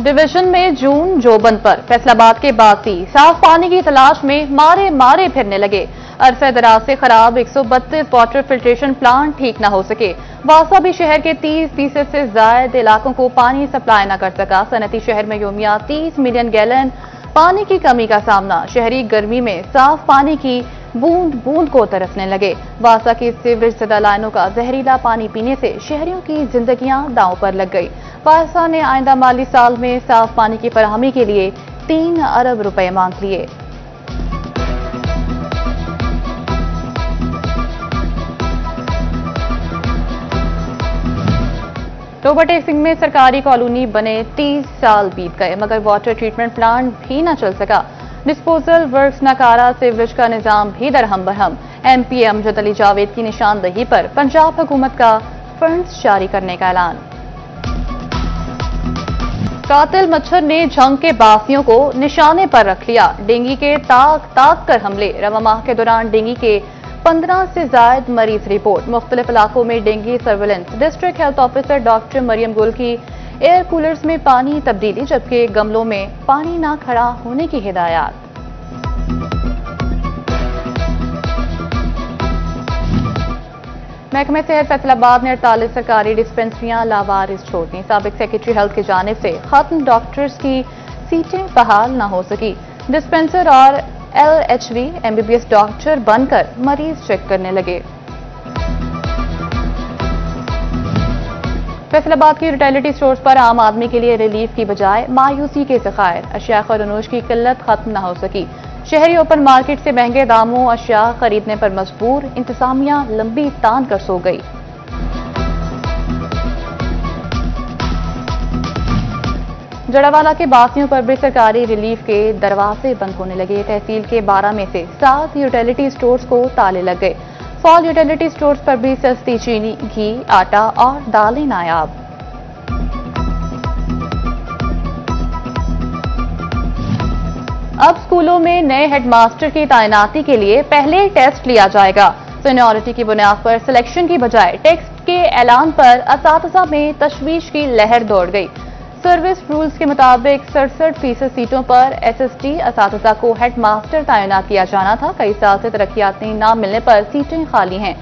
Division में जून जोबन पर फैसलाबाद के बासी साफ पानी की तलाश में मारे मारे फिरने लगे। अरसे दराज से खराब 132 वाटर फिल्ट्रेशन प्लांट ठीक न हो सके। वासा भी शहर के 30% से ज्यादा इलाकों को पानी सप्लाई न कर सका। सनती शहर में योमिया 30 मिलियन गैलन पानी की कमी का सामना। शहरी गर्मी में साफ पानी की बूंद बूंद को तरसने लगे। वासा की सीवरेज ज़दा लाइनों का जहरीला पानी पीने से शहरियों की जिंदगियां दांव पर लग गई। वासा ने आइंदा माली साल में साफ पानी की फराहमी के लिए 3 अरब रुपए मांग लिए। टोबा टेक सिंह में सरकारी कॉलोनी बने 30 साल बीत गए मगर वाटर ट्रीटमेंट प्लांट भी न चल सका। डिस्पोजल वर्क्स नकारा, सीवरेज का निजाम भी दरहम बरहम। MP अमजद अली जावेद की निशानदही पर पंजाब हुकूमत का फंड्स जारी करने का ऐलान। कातिल मच्छर ने झंग के बासियों को निशाने पर रख लिया। डेंगू के ताक कर हमले। रवा माह के दौरान डेंगू के 15 से ज्यादा मरीज रिपोर्ट। मुख्तलिफ इलाकों में dengue surveillance. District health officer doctor Mariam Gul की एयर कूलर्स में पानी तब्दीली जबकि गमलों में पानी ना खड़ा होने की हिदायत। महकमे सेहत फैसलाबाद ने 48 सरकारी डिस्पेंसरियां लावारिस छोड़ दी। साबिक सेक्रेटरी हेल्थ की जानिब से खत्म डॉक्टर्स की सीटें बहाल न हो सकी। डिस्पेंसर और LHV MBBS डॉक्टर बनकर मरीज चेक करने लगे। फैसलाबाद की रिटेलिटी स्टोर्स पर आम आदमी के लिए रिलीफ की बजाय मायूसी के ज़खायर। अशिया खरनोश की किल्लत खत्म न हो सकी। शहरी ओपन मार्केट से महंगे दामों अशिया खरीदने पर मजबूर। इंतजामिया लंबी तान कर सो गई। जड़ावाला के बासियों पर भी सरकारी रिलीफ के दरवाजे बंद होने लगे। तहसील के 12 में से 7 यूटिलिटी स्टोर्स को ताले लग गए। फॉल यूटिलिटी स्टोर्स पर भी सस्ती चीनी, घी, आटा और दालें नायाब। अब स्कूलों में नए हेडमास्टर की तैनाती के लिए पहले टेस्ट लिया जाएगा। सीनियरिटी की बुनियाद पर सिलेक्शन की बजाय टेस्ट के ऐलान पर असातिज़ा में तशवीश की लहर दौड़ गई। सर्विस रूल्स के मुताबिक 67% सीटों पर SST असातिज़ा को हेडमास्टर तैनात किया जाना था। कई साल से तरक्याती न मिलने पर सीटें खाली हैं।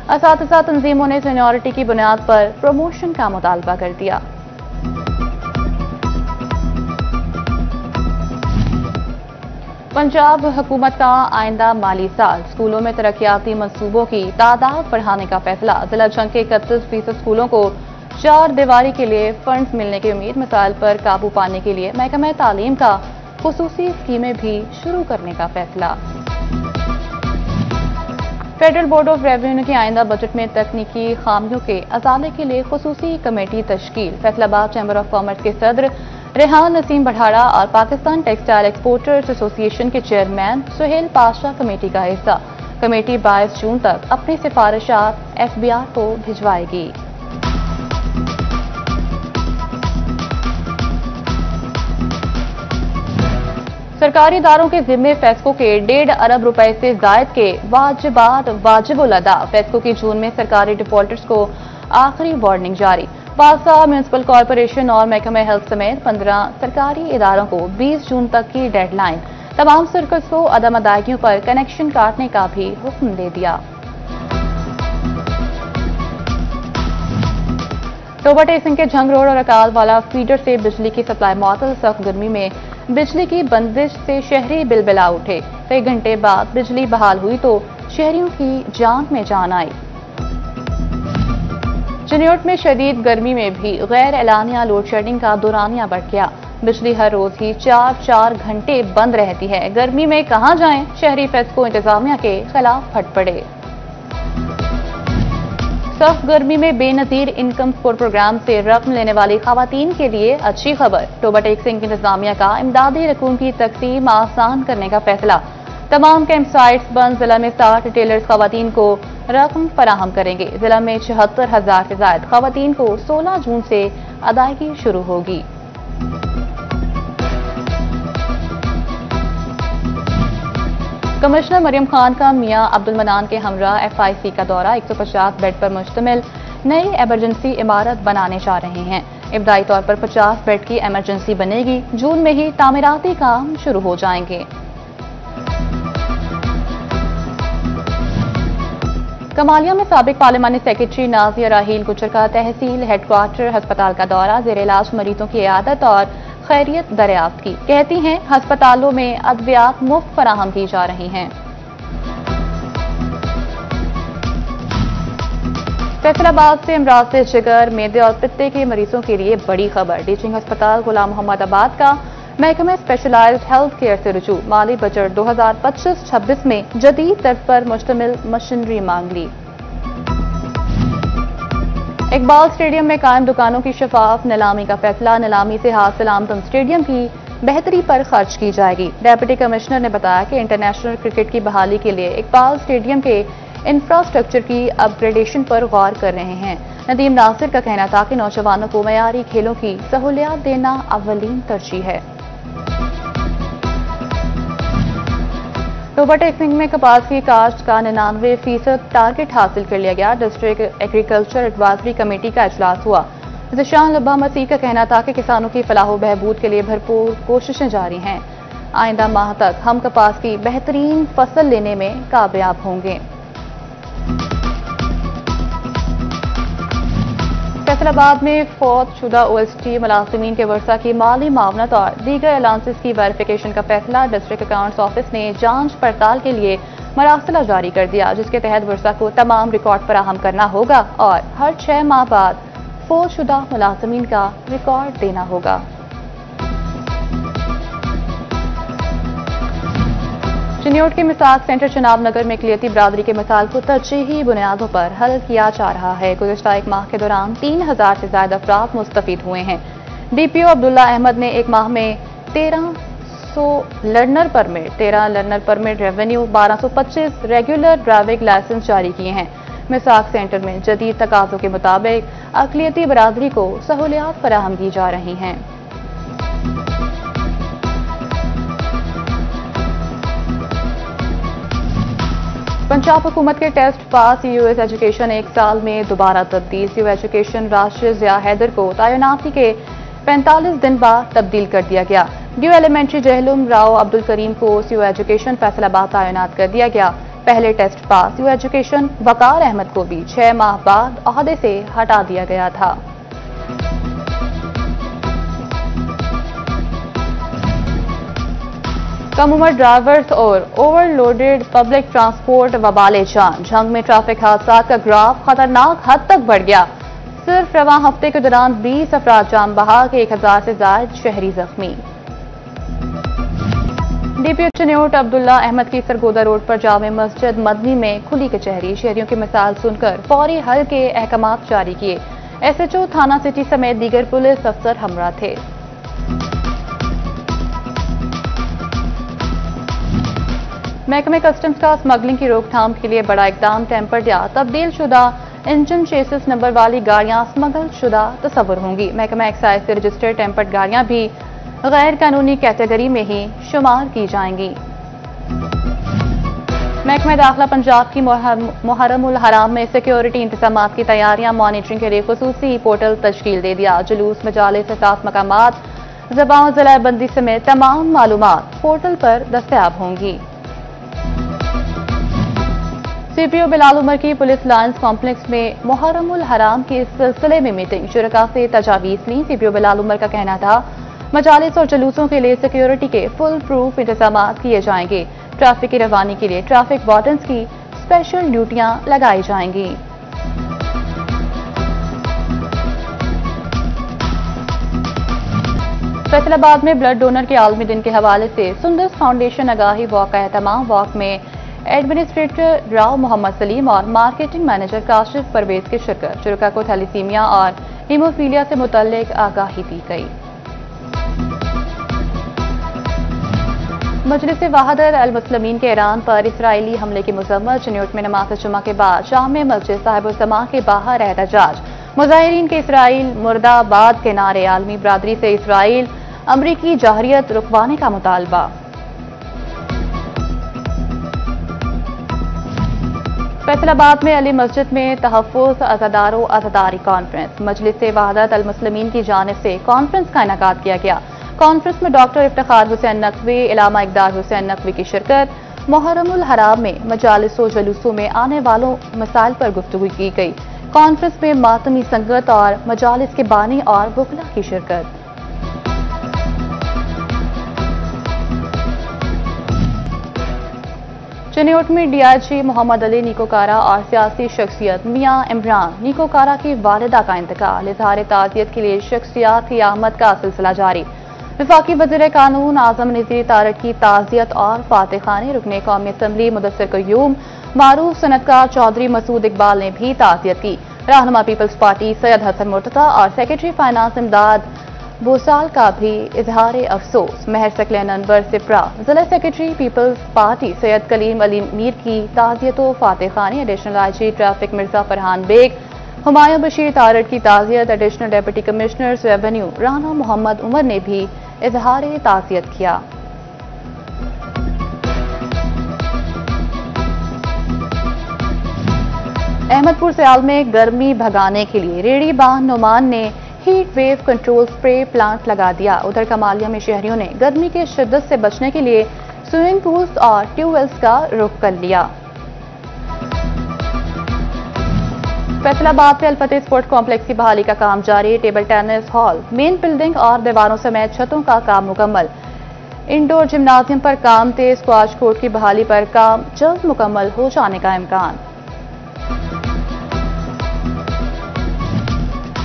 असातिज़ा तंजीमों ने सीनियरिटी की बुनियाद पर प्रमोशन का मुतालबा कर दिया। पंजाब हुकूमत का आइंदा माली साल स्कूलों में तरक्याती मंसूबों की तादाद बढ़ाने का फैसला। जिला जंग के 31% स्कूलों को 4 दीवारी के लिए फंड्स मिलने की उम्मीद। मसाइल पर काबू पाने के लिए महकमा तालीम का खुसूसी स्कीमें भी शुरू करने का फैसला। फेडरल बोर्ड ऑफ रेवेन्यू के आइंदा बजट में तकनीकी खामियों के अजाले के लिए खुसूसी कमेटी तश्कील। फैसलाबाद चैम्बर ऑफ कॉमर्स के सदर रेहान नसीम बढ़ाड़ा और पाकिस्तान टेक्सटाइल एक्सपोर्टर्स एसोसिएशन के चेयरमैन सुहेल पाशा कमेटी का हिस्सा। कमेटी 22 जून तक अपनी सिफारिशात FBR को भिजवाएगी। सरकारी इदारों के जिम्मे फेस्को के 1.5 अरब रुपए से जायद के वाजिबात वाजिबुल अदा। फेस्को की जून में सरकारी डिफॉल्टर्स को आखिरी वार्निंग जारी। वासा म्यूनिसिपल कॉरपोरेशन और महकमा हेल्थ समेत 15 सरकारी इदारों को 20 जून तक की डेडलाइन। तमाम सर्कल्स को अदम अदायगियों पर कनेक्शन काटने का भी हुक्म दे दिया। टोबा टेक सिंह के झंग रोड और अकाल वाला फीडर से बिजली की सप्लाई मुअत्तल। सख्त गर्मी में बिजली की बंदिश से शहरी बिलबिला उठे। कई घंटे बाद बिजली बहाल हुई तो शहरियों की जान में जान आई। चिन्योट में शदीद गर्मी में भी गैर एलानिया लोड शेडिंग का दौरानिया बढ़ गया। बिजली हर रोज ही 4-4 घंटे बंद रहती है। गर्मी में कहां जाएं? शहरी फेस्को इंतजामिया के खिलाफ फट पड़े। सख्त गर्मी में बेनजीर इनकम सपोर्ट प्रोग्राम से रकम लेने वाली खवातीन के लिए अच्छी खबर। टोबा टेक सिंह इंतजामिया का इमदादी रकूम की तकसीम आसान करने का फैसला। तमाम कैंप साइट्स बंद। जिला में 60 रिटेलर्स खवातीन को रकम फराहम करेंगे। जिला में 76,000 से ज्यादा खवातीन को 16 जून से अदायगी शुरू होगी। कमिश्नर मरियम खान का मियां अब्दुल मनान के हमरा FIC का दौरा। 150 बेड पर मुश्तमिल नई इमरजेंसी इमारत बनाने जा रहे हैं। इब्तदाई तौर पर 50 बेड की इमरजेंसी बनेगी। जून में ही तामीराती काम शुरू हो जाएंगे। कमालिया में साबिक पार्लिमानी सेक्रेटरी नाजिया राहील गुजर का तहसील हेडक्वार्टर अस्पताल का दौरा, जेर इलाज मरीजों की इयादत और खैरियत दरियाफ्त की। कहती हैं अस्पतालों में अद्वियात मुफ्त फराहम की जा रही हैं। फैसलाबाद से अमराज जिगर, मैदे और पित्ते के मरीजों के लिए बड़ी खबर। टीचिंग अस्पताल गुलाम मोहम्मद आबाद का महकमे स्पेशलाइज्ड हेल्थ केयर से रुजू, माली बजट 2025-26 में जदीद तर्ज पर मुश्तमिल मशीनरी मांग ली। इकबाल स्टेडियम में कायम दुकानों की शफाफ नीलामी का फैसला, नीलामी से हासिल आमदन स्टेडियम की बेहतरी पर खर्च की जाएगी। डेप्यूटी कमिश्नर ने बताया कि इंटरनेशनल क्रिकेट की बहाली के लिए इकबाल स्टेडियम के इंफ्रास्ट्रक्चर की अपग्रेडेशन पर गौर कर रहे हैं। नदीम नासिर का कहना था कि नौजवानों को मयारी खेलों की सहूलियात देना अव्वलीन तरजीह है। टोबा टेक्निक में कपास की काश्त का 99% टारगेट हासिल कर लिया गया। डिस्ट्रिक्ट एग्रीकल्चर एडवाइजरी कमेटी का इजलास हुआ। ज़िशान लब्बा मसीह का कहना था कि किसानों की फलाह बहबूद के लिए भरपूर कोशिशें जारी हैं। आइंदा माह तक हम कपास की बेहतरीन फसल लेने में कामयाब होंगे। फैसलाबाद में फौत शुदा OST मुलाजिमीन के वर्षा की माली मावनत और दीगर अलाउंसेस की वेरिफिकेशन का फैसला। डिस्ट्रिक्ट अकाउंट्स ऑफिस ने जांच पड़ताल के लिए मरासिला जारी कर दिया, जिसके तहत वर्षा को तमाम रिकॉर्ड फराहम करना होगा और हर 6 माह बाद फौत शुदा मुलाजिमीन का रिकॉर्ड देना होगा। चिन्योट के मिसाक सेंटर चनाब नगर में इकलियती बरादरी के मसाइल को तरजीही बुनियादों पर हल किया जा रहा है। गुज़िश्ता एक माह के दौरान 3000 से ज्यादा अफराद मुस्तफीद हुए हैं। DPO अब्दुल्ला अहमद ने एक माह में 13 learner permit revenue 1225 regular driving licence जारी किए हैं। मिसाक सेंटर में जदीद तकाज़ों के मुताबिक अकलियती बरादरी को सहूलियात फराहम की जा रही हैं। पंजाब हुकूमत के टेस्ट पास US एजुकेशन एक साल में दोबारा तब्दील। यू एजुकेशन राशिद ज़िया हैदर को तैनाती के 45 दिन बाद तब्दील कर दिया गया। ड्यू एलिमेंट्री जहलुम राव अब्दुल करीम को यू एजुकेशन फैसलाबाद तैनात कर दिया गया। पहले टेस्ट पास यू एजुकेशन वकार अहमद को भी 6 माह बाद ओहदे से हटा दिया गया था। कम उम्र ड्राइवर्स और ओवरलोडेड पब्लिक ट्रांसपोर्ट वबाले जान। झंग में ट्रैफिक हादसा का ग्राफ खतरनाक हद तक बढ़ गया। सिर्फ रवां हफ्ते के दौरान 20 अफराद जान बहा के 1000 से ज्यादा शहरी जख्मी। DPO चिन्योट अब्दुल्ला अहमद की सरगोदा रोड पर जामे मस्जिद मदनी में खुली कचहरी। शहरियों की मिसाल सुनकर फौरी हल के अहकामात जारी किए। SHO थाना सिटी समेत दीगर पुलिस अफसर हमरा थे। महकमे कस्टम्स का स्मगलिंग की रोकथाम के लिए बड़ा इकदाम। टेम्पर या तब्दील शुदा इंजन चेसिस नंबर वाली गाड़ियां स्मगल शुदा तस्वर होंगी। महकमा एक्साइज से रजिस्टर्ड टेम्पर्ड गाड़ियां भी गैर कानूनी कैटेगरी में ही शुमार की जाएंगी। महकमा दाखिला पंजाब की मुहर्रम उल हराम में सिक्योरिटी इंतजामात की तैयारियां मॉनिटरिंग के लिए खुसूसी पोर्टल तश्कील दे दिया। जुलूस मजालिस साफ मकामात ज़बान ज़िलाबंदी समेत तमाम मालूमात पोर्टल पर दस्तयाब होंगी। CPO बिलाल उमर की पुलिस लाइन्स कॉम्प्लेक्स में मुहर्रम उल हराम के सिलसिले में मीटिंग। शुरका से तजावीज़ ली। CPO बिलाल उमर का कहना था मजालिस और जुलूसों के लिए सिक्योरिटी के फुल प्रूफ इंतजाम किए जाएंगे। ट्रैफिक की रवानी के लिए ट्रैफिक वार्डन्स की स्पेशल ड्यूटियां लगाई जाएंगी। फैसलाबाद में ब्लड डोनर के आलमी दिन के हवाले से सुंदस फाउंडेशन आगाही वॉक का एहतमाम। वॉक में एडमिनिस्ट्रेटर राव मोहम्मद सलीम और मार्केटिंग मैनेजर काशिफ परवेज की शिरकत। शुरका को थैलीसीमिया और हीमोफीलिया से मुतल्लिक आगाही दी गई। मजलिस वहादत अल मुस्लिमीन के ईरान पर इसराइली हमले की मजम्मत। चिन्योट में नमाज जुमा के बाद जामे मस्जिद साहिब समा के बाहर एहतजाज। मुजाहिरीन के इसराइल मुर्दाबाद के नारे। आलमी बरादरी से इसराइल अमरीकी जाहरियत रुकवाने का मुतालबा। फैसलाबाद में अली मस्जिद में तहफ़्फ़ुज़ अज़ादारों अज़ादारी कॉन्फ्रेंस मजलिस वहदत अल मुस्लिमीन की जानिब से कॉन्फ्रेंस का इनेकाद किया गया। कॉन्फ्रेंस में डॉक्टर इफ्तिखार हुसैन नकवी, इलामा इक़दार हुसैन नकवी की शिरकत। मुहर्रमुल हराम में मजालिसों जलूसों में आने वालों मसाइल पर गुफ्तगू की गई। कॉन्फ्रेंस में मातमी संगत और मजालिस के बानी और वकला की शिरकत। चिन्योट में डीआईजी मोहम्मद अली निकोकारा और सियासी शख्सियत मियां इमरान निकोकारा की वालिदा का इंतकाल। इज़हार ताज़ियत के लिए शख्सियात की आमद का सिलसिला जारी। वफाकी वज़ीर कानून आज़म नज़ीर तारक की ताज़ियत और फातिहाने रुकने कौमी असम्बली मुदस्सिर क़य्यूम, मारूफ सनतकार चौधरी मसूद इकबाल ने भी ताज़ियत की। रहनुमा पीपल्स पार्टी सैयद हसन मुर्तज़ा और सेक्रेटरी फाइनेंस इमदाद बोसाल का भी इजहार अफसोस। महर सकलैन अनवर सिप्रा, जिला secretary peoples party Syed Kaleem Ali Mir की ताज़ियत व फातिहानी। Additional IG traffic Mirza Farhan Baig, Humayun Bashir Tarar की ताज़ियत। Additional deputy commissioner revenue Rana Mohammad Umar ने भी इजहार ताज़ियत किया। अहमदपुर सियाल में गर्मी भगाने के लिए रेड़ी बांध नुमान ने heat wave control spray plant लगा दिया। उधर कमालिया में शहरियों ने गर्मी के शिद्दत से बचने के लिए स्विमिंग पूल्स और ट्यूबवेल्स का रुख कर लिया। फैसलाबाद में अल-फतेह स्पोर्ट कॉम्प्लेक्स की बहाली का काम जारी। Table tennis hall, main building और दीवारों समेत छतों का काम मुकम्मल। इंडोर जिम्नाजियम पर काम तेज। स्क्वाश कोर्ट की बहाली पर काम जल्द मुकम्मल हो जाने का इम्कान।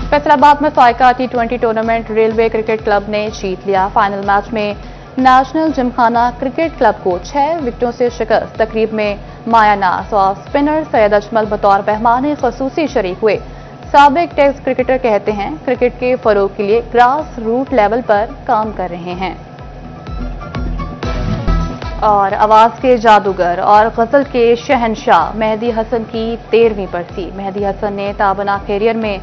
फैसलाबाद में Saika T20 tournament railway cricket club ने जीत लिया। फाइनल मैच में नेशनल जिमखाना क्रिकेट क्लब को 6 विकेटों से शिकस्त। तकरीब में माया नाज और स्पिनर सैयद अजमल बतौर मेहमान ख़ुसूसी शरीक हुए। साबिक टेस्ट क्रिकेटर कहते हैं क्रिकेट के फरोग के लिए ग्रास रूट लेवल पर काम कर रहे हैं। और आवाज के जादूगर और गजल के शहनशाह मेहदी हसन की 13वीं बरसी। मेहदी हसन ने ताबना कैरियर में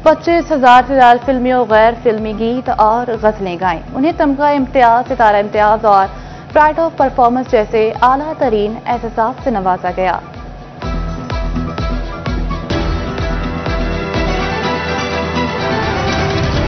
25,000 से ज्यादा फिल्मी और गैर फिल्मी गीत और गजलें गाएं। उन्हें तमगा इम्तियाज, सितारा इम्तियाज और प्राइड ऑफ परफॉर्मेंस जैसे आला तरीन एहसास से नवाजा गया।